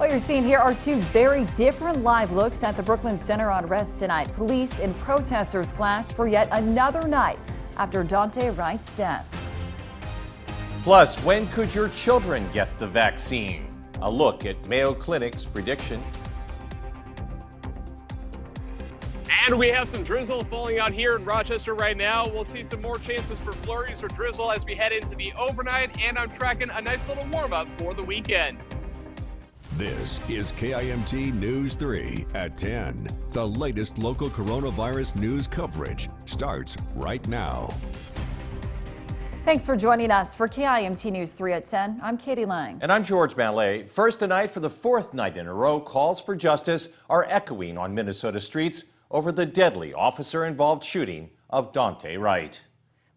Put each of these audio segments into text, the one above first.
What you're seeing here are two very different live looks at the Brooklyn Center unrest tonight. Police and protesters clashed for yet another night after Dante Wright's death. Plus, when could your children get the vaccine? A look at Mayo Clinic's prediction. And we have some drizzle falling out here in Rochester right now. We'll see some more chances for flurries or drizzle as we head into the overnight, and I'm tracking a nice little warm-up for the weekend. This is KIMT News 3 at 10. The latest local coronavirus news coverage starts right now. Thanks for joining us for KIMT News 3 at 10. I'm Katie Lang. And I'm George Mallet. First tonight for the fourth night in a row, calls for justice are echoing on Minnesota streets over the deadly officer-involved shooting of Dante Wright.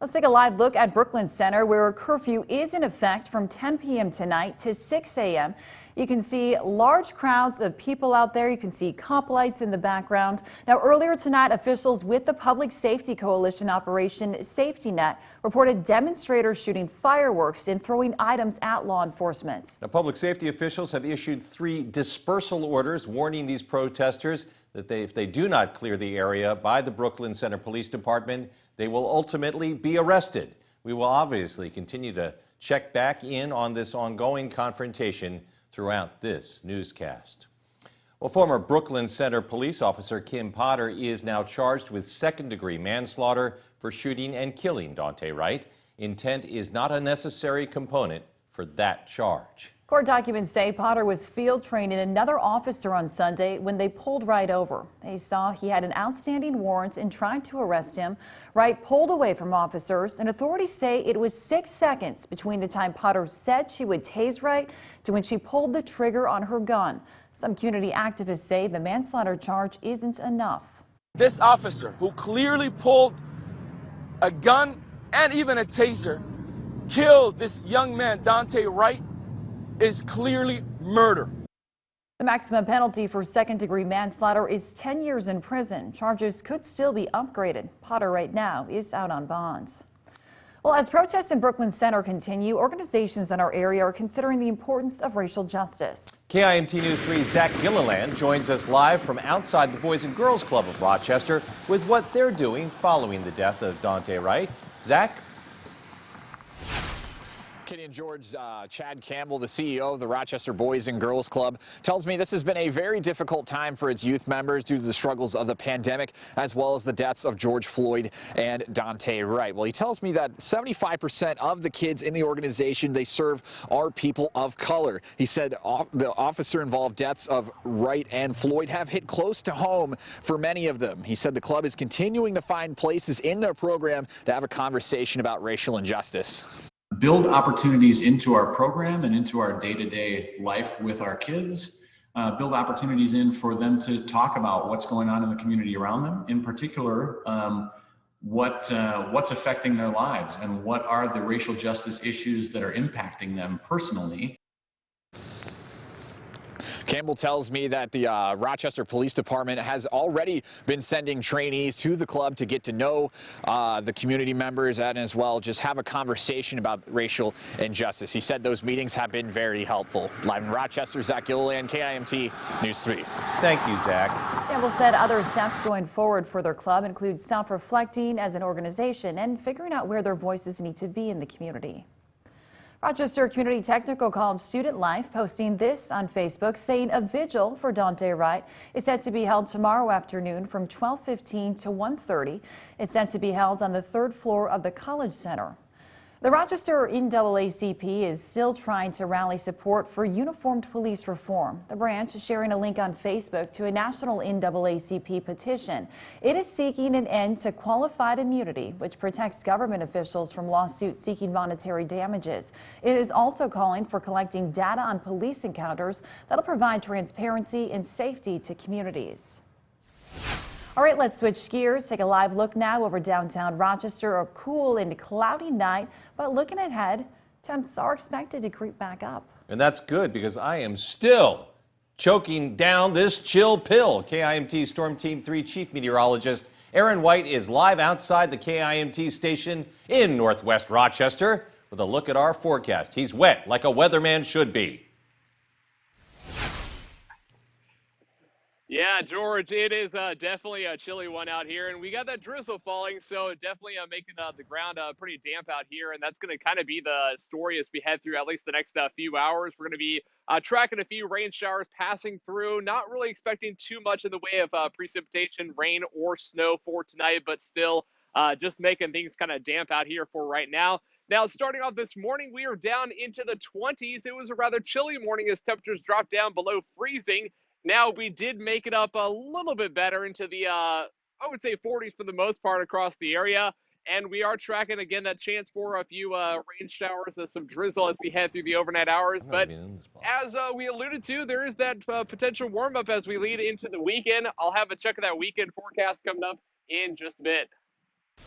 Let's take a live look at Brooklyn Center, where a curfew is in effect from 10 p.m. tonight to 6 a.m. You can see large crowds of people out there. You can see cop lights in the background. Now, earlier tonight, officials with the Public Safety Coalition Operation Safety Net reported demonstrators shooting fireworks and throwing items at law enforcement. Now, public safety officials have issued 3 dispersal orders warning these protesters that if they do not clear the area by the Brooklyn Center Police Department, they will ultimately be arrested. We will obviously continue to check back in on this ongoing confrontation throughout this newscast. Well, former Brooklyn Center police officer Kim Potter is now charged with second-degree manslaughter for shooting and killing Dante Wright. Intent is not a necessary component for that charge. Court documents say Potter was field training another officer on Sunday when they pulled Wright over. They saw he had an outstanding warrant and tried to arrest him. Wright pulled away from officers, and authorities say it was 6 seconds between the time Potter said she would tase Wright to when she pulled the trigger on her gun. Some community activists say the manslaughter charge isn't enough. This officer, who clearly pulled a gun and even a taser, killed this young man, Dante Wright, is clearly murder. The maximum penalty for second-degree manslaughter is 10 years in prison. Charges could still be upgraded. Potter right now is out on bond. Well, as protests in Brooklyn Center continue, organizations in our area are considering the importance of racial justice. KIMT News 3's Zach Gilliland joins us live from outside the Boys and Girls Club of Rochester with what they're doing following the death of Dante Wright. Zach? Kitty and George, Chad Campbell, the CEO of the Rochester Boys and Girls Club, tells me this has been a very difficult time for its youth members due to the struggles of the pandemic, as well as the deaths of George Floyd and Dante Wright. Well, he tells me that 75% of the kids in the organization they serve are people of color. He said the officer-involved deaths of Wright and Floyd have hit close to home for many of them. He said the club is continuing to find places in their program to have a conversation about racial injustice. Build opportunities into our program and into our day-to-day life with our kids. Build opportunities in for them to talk about what's going on in the community around them. In particular, what's affecting their lives and what are the racial justice issues that are impacting them personally. Campbell tells me that the Rochester Police Department has already been sending trainees to the club to get to know the community members and as well just have a conversation about racial injustice. He said those meetings have been very helpful. Live in Rochester, Zach Gilliland, KIMT News 3. Thank you, Zach. Campbell said other steps going forward for their club include self-reflecting as an organization and figuring out where their voices need to be in the community. Rochester Community Technical College Student Life posting this on Facebook, saying a vigil for Dante Wright is set to be held tomorrow afternoon from 12:15 to 1:30. It's set to be held on the 3rd floor of the College Center. The Rochester NAACP is still trying to rally support for uniformed police reform. The branch sharing a link on Facebook to a national NAACP petition. It is seeking an end to qualified immunity, which protects government officials from lawsuits seeking monetary damages. It is also calling for collecting data on police encounters that'll provide transparency and safety to communities. All right, let's switch gears. Take a live look now over downtown Rochester. A cool and cloudy night, but looking ahead, temps are expected to creep back up. And that's good because I am still choking down this chill pill. KIMT Storm Team 3 Chief Meteorologist Aaron White is live outside the KIMT station in Northwest Rochester with a look at our forecast. He's wet like a weatherman should be. Yeah, George, it is definitely a chilly one out here, and we got that drizzle falling, so definitely making the ground pretty damp out here, and that's going to kind of be the story as we head through at least the next few hours. We're going to be tracking a few rain showers passing through, not really expecting too much in the way of precipitation, rain, or snow for tonight, but still just making things kind of damp out here for right now. Now, starting off this morning, we are down into the 20s. It was a rather chilly morning as temperatures dropped down below freezing. Now, we did make it up a little bit better into the, I would say 40s for the most part across the area. And we are tracking, again, that chance for a few rain showers, some drizzle as we head through the overnight hours. But as we alluded to, there is that potential warm-up as we lead into the weekend. I'll have a check of that weekend forecast coming up in just a bit.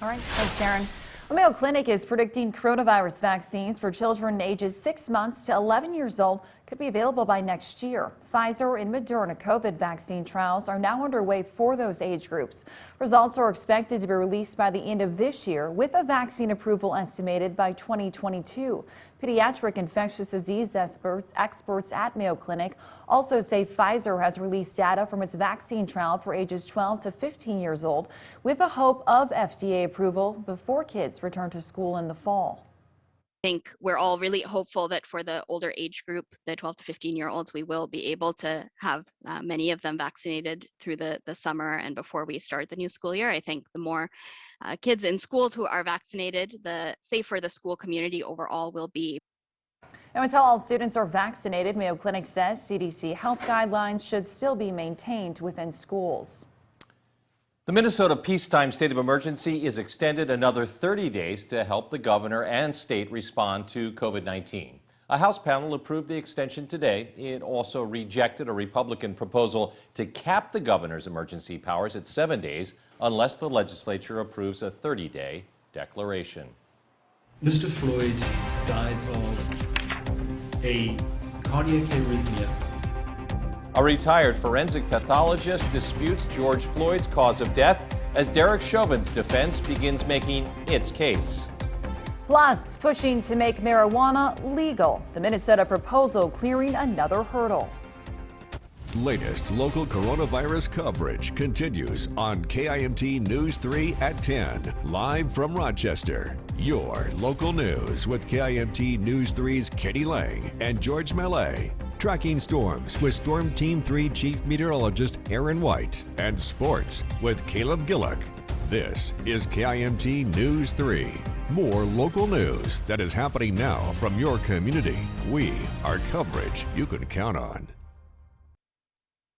All right, thanks, Aaron. The Mayo Clinic is predicting coronavirus vaccines for children ages 6 months to 11 years old could be available by next year. Pfizer and Moderna COVID vaccine trials are now underway for those age groups. Results are expected to be released by the end of this year, with a vaccine approval estimated by 2022. Pediatric infectious disease experts at Mayo Clinic also say Pfizer has released data from its vaccine trial for ages 12 to 15 years old, with the hope of FDA approval before kids return to school in the fall. I think we're all really hopeful that for the older age group, the 12 to 15-year-olds, we will be able to have many of them vaccinated through the summer and before we start the new school year. I think the more kids in schools who are vaccinated, the safer the school community overall will be. And until all students are vaccinated, Mayo Clinic says CDC health guidelines should still be maintained within schools. The Minnesota Peacetime State of Emergency is extended another 30 days to help the governor and state respond to COVID-19. A House panel approved the extension today. It also rejected a Republican proposal to cap the governor's emergency powers at 7 days unless the legislature approves a 30-day declaration. Mr. Floyd died of a cardiac arrhythmia. A retired forensic pathologist disputes George Floyd's cause of death as Derek Chauvin's defense begins making its case. Plus, pushing to make marijuana legal. The Minnesota proposal clearing another hurdle. Latest local coronavirus coverage continues on KIMT News 3 at 10, live from Rochester. Your local news with KIMT News 3's Katie Lang and George Mallet. Tracking storms with Storm Team 3 Chief Meteorologist Aaron White. And sports with Caleb Gillick. This is KIMT News 3. More local news that is happening now from your community. We are coverage you can count on.